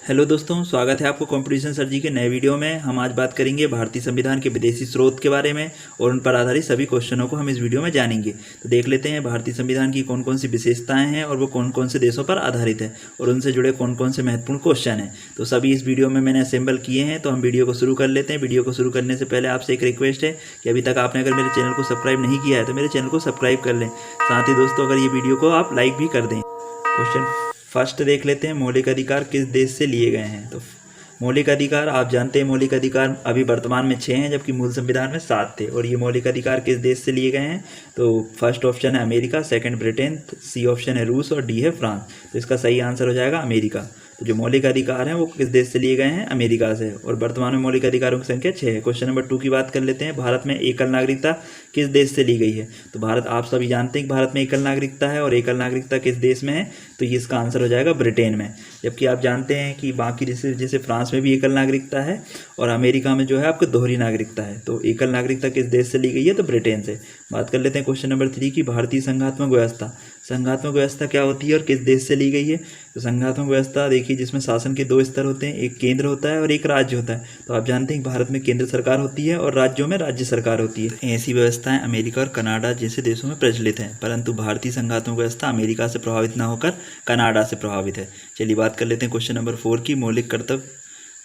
Hello दोस्तों, स्वागत है आपको कंपटीशन सर जी के नए वीडियो में। हम आज बात करेंगे भारतीय संविधान के विदेशी स्रोत के बारे में और उन पर आधारित सभी क्वेश्चनों को हम इस वीडियो में जानेंगे। तो देख लेते हैं भारतीय संविधान की कौन कौन सी विशेषताएं हैं और वो कौन कौन से देशों पर आधारित है और उनसे जुड़े कौन कौन से महत्वपूर्ण क्वेश्चन हैं। तो सभी इस वीडियो में मैंने असेंबल किए हैं। तो हम वीडियो को शुरू कर लेते हैं। वीडियो को शुरू करने से पहले आपसे एक रिक्वेस्ट है कि अभी तक आपने अगर मेरे चैनल को सब्सक्राइब नहीं किया है तो मेरे चैनल को सब्सक्राइब कर लें। साथ ही दोस्तों, अगर ये वीडियो को आप लाइक भी कर दें। क्वेश्चन फर्स्ट देख लेते हैं, मौलिक अधिकार किस देश से लिए गए हैं। तो मौलिक अधिकार आप जानते हैं, मौलिक अधिकार अभी वर्तमान में 6 हैं जबकि मूल संविधान में 7 थे। और ये मौलिक अधिकार किस देश से लिए गए हैं। तो फर्स्ट ऑप्शन है America, second Britain, C option है रूस और डी है फ्रांस। तो इसका सही आंसर हो जाएगा अमेरिका। तो जो मौलिक अधिकार हैं वो किस देश से लिए गए हैं, अमेरिका से। और वर्तमान में मौलिक अधिकारों की संख्या 6 है। क्वेश्चन नंबर 2 की बात कर लेते हैं, भारत में एकल नागरिकता किस देश से ली गई है। तो भारत, आप सभी जानते हैं कि भारत में एकल नागरिकता है और एकल नागरिकता किस देश में है। तो ये इसका आंसर हो जाएगा ब्रिटेन में। जबकि आप जानते हैं कि बाकी जैसे फ्रांस में भी एकल नागरिकता है और अमेरिका में जो है आपको दोहरी नागरिकता है। तो एकल नागरिकता किस देश से ली गई है, तो ब्रिटेन से। बात कर लेते हैं क्वेश्चन नंबर 3 की, भारतीय संघात्मक व्यवस्था। संघात्मक व्यवस्था क्या होती है और किस देश से ली गई है। तो संघात्मक व्यवस्था देखिए, जिसमें शासन के 2 स्तर होते हैं, एक केंद्र होता है और एक राज्य होता है। तो आप जानते हैं कि भारत में केंद्र सरकार होती है और राज्यों में राज्य सरकार होती है। ऐसी व्यवस्थाएं अमेरिका और कनाडा जैसे देशों में प्रचलित हैं, परंतु भारतीय संघात्मक व्यवस्था अमेरिका से प्रभावित न होकर कनाडा से प्रभावित है। चलिए बात कर लेते हैं क्वेश्चन नंबर 4 की, मौलिक कर्तव्य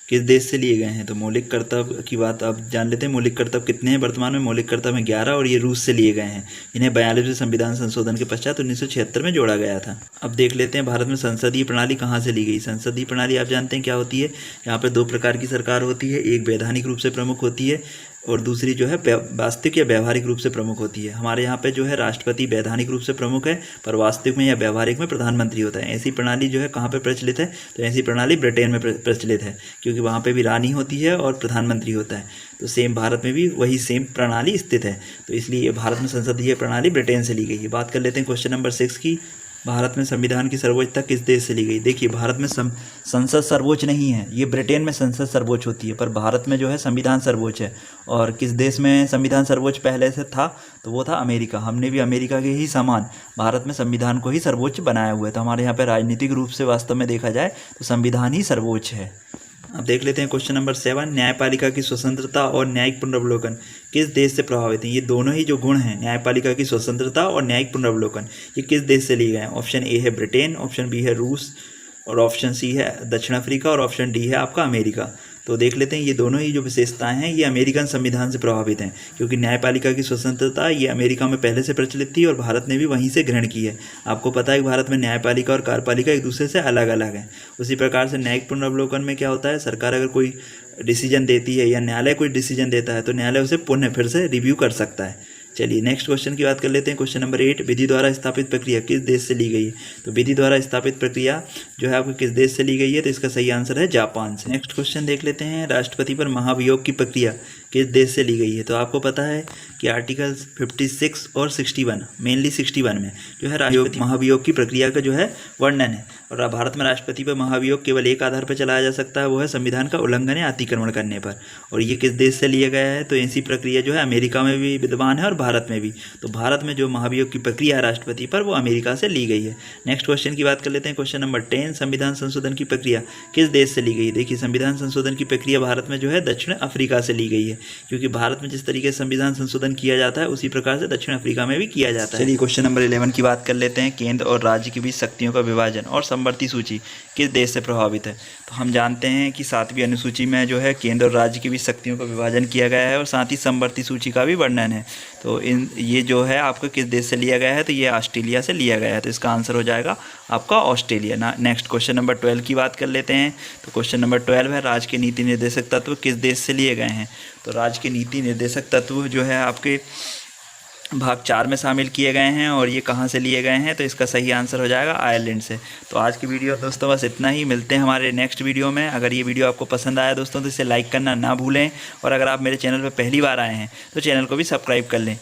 किस देश से लिए गए हैं। तो मौलिक कर्तव्य की बात आप जान लेते हैं। मौलिक कर्तव्य कितने हैं वर्तमान में, मौलिक कर्तव्य हैं 11 और ये रूस से लिए गए हैं। इन्हें 42वें संविधान संशोधन के पश्चात 1976 में जोड़ा गया था। अब देख लेते हैं भारत में संसदीय प्रणाली कहाँ से ली गई। संसदीय प्रणाली आप जानते हैं क्या होती है। यहाँ पर 2 प्रकार की सरकार होती है, एक वैधानिक रूप से प्रमुख होती है और दूसरी जो है वास्तविक या व्यवहारिक रूप से प्रमुख होती है। हमारे यहाँ पे जो है राष्ट्रपति वैधानिक रूप से प्रमुख है, पर वास्तविक में या व्यवहारिक में प्रधानमंत्री होता है। ऐसी प्रणाली जो है कहाँ पे प्रचलित है, तो ऐसी प्रणाली ब्रिटेन में प्रचलित है, क्योंकि वहाँ पे भी रानी होती है और प्रधानमंत्री होता है। तो सेम भारत में भी वही सेम प्रणाली स्थित है। तो इसलिए भारत में संसदीय प्रणाली ब्रिटेन से ली गई है। बात कर लेते हैं क्वेश्चन नंबर 6 की, भारत में संविधान की सर्वोच्चता किस देश से ली गई। देखिए, भारत में संसद सर्वोच्च नहीं है, ये ब्रिटेन में संसद सर्वोच्च होती है, पर भारत में जो है संविधान सर्वोच्च है। और किस देश में संविधान सर्वोच्च पहले से था, तो वो था अमेरिका। हमने भी अमेरिका के ही समान भारत में संविधान को ही सर्वोच्च बनाया हुआ है। तो हमारे यहाँ पर राजनीतिक रूप से वास्तव में देखा जाए तो संविधान ही सर्वोच्च है। अब देख लेते हैं क्वेश्चन नंबर 7, न्यायपालिका की स्वतंत्रता और न्यायिक पुनर्वलोकन किस देश से प्रभावित हैं। ये दोनों ही जो गुण हैं, न्यायपालिका की स्वतंत्रता और न्यायिक पुनर्वलोकन, ये किस देश से लिए गए हैं। ऑप्शन ए है ब्रिटेन, ऑप्शन बी है रूस और ऑप्शन सी है दक्षिण अफ्रीका और ऑप्शन डी है आपका अमेरिका। तो देख लेते हैं, ये दोनों ही जो विशेषताएं हैं ये अमेरिकन संविधान से प्रभावित हैं, क्योंकि न्यायपालिका की स्वतंत्रता ये अमेरिका में पहले से प्रचलित थी और भारत ने भी वहीं से ग्रहण की है। आपको पता है कि भारत में न्यायपालिका और कार्यपालिका एक दूसरे से अलग अलग हैं। उसी प्रकार से न्यायिक पुनर्वलोकन में क्या होता है, सरकार अगर कोई डिसीजन देती है या न्यायालय कोई डिसीजन देता है तो न्यायालय उसे पुनः फिर से रिव्यू कर सकता है। चलिए नेक्स्ट क्वेश्चन की बात कर लेते हैं। क्वेश्चन नंबर 8, विधि द्वारा स्थापित प्रक्रिया किस देश से ली गई है। तो विधि द्वारा स्थापित प्रक्रिया जो है आपको किस देश से ली गई है, तो इसका सही आंसर है जापान से। नेक्स्ट क्वेश्चन देख लेते हैं, राष्ट्रपति पर महाभियोग की प्रक्रिया किस देश से ली गई है। तो आपको पता है कि आर्टिकल 56 और 61, मेनली 61 में जो है राष्ट्रपति महाभियोग की प्रक्रिया का जो है वर्णन है। और भारत में राष्ट्रपति पर महाभियोग केवल एक आधार पर चलाया जा सकता है, वो है संविधान का उल्लंघन या अतिक्रमण करने पर। और ये किस देश से लिया गया है, तो ऐसी प्रक्रिया जो है अमेरिका में भी विद्यमान है और भारत में भी। तो भारत में जो महाभियोग की प्रक्रिया है राष्ट्रपति पर, वो अमेरिका से ली गई है। नेक्स्ट क्वेश्चन की बात कर लेते हैं। क्वेश्चन नंबर 10, संविधान संशोधन की प्रक्रिया किस देश से ली गई। देखिए, संविधान संशोधन की प्रक्रिया भारत में जो है दक्षिण अफ्रीका से ली गई है, क्योंकि भारत में जिस तरीके से संविधान संशोधन किया जाता है उसी प्रकार से दक्षिण अफ्रीका में भी किया जाता है। चलिए क्वेश्चन नंबर 11 की बात कर लेते हैं, केंद्र और राज्य के बीच शक्तियों का विभाजन और समवर्ती सूची किस देश से प्रभावित है। तो हम जानते हैं कि 7वीं अनुसूची में जो है केंद्र और राज्य के बीच शक्तियों का विभाजन किया गया है और साथ ही समवर्ती सूची का भी वर्णन है। तो ये जो है आपको किस देश से लिया गया है, तो ये ऑस्ट्रेलिया से लिया गया है। तो इसका आंसर हो जाएगा आपका ऑस्ट्रेलिया। नेक्स्ट क्वेश्चन नंबर 12 की बात कर लेते हैं। तो क्वेश्चन नंबर 12 है, राज्य के नीति निर्देशक तत्व किस देश से लिए गए हैं। तो राज्य के नीति निर्देशक तत्व जो है आपके भाग 4 में शामिल किए गए हैं और ये कहाँ से लिए गए हैं, तो इसका सही आंसर हो जाएगा आयरलैंड से। तो आज की वीडियो दोस्तों बस इतना ही, मिलते हैं हमारे नेक्स्ट वीडियो में। अगर ये वीडियो आपको पसंद आया दोस्तों तो इसे लाइक करना ना भूलें और अगर आप मेरे चैनल पर पहली बार आए हैं तो चैनल को भी सब्सक्राइब कर लें।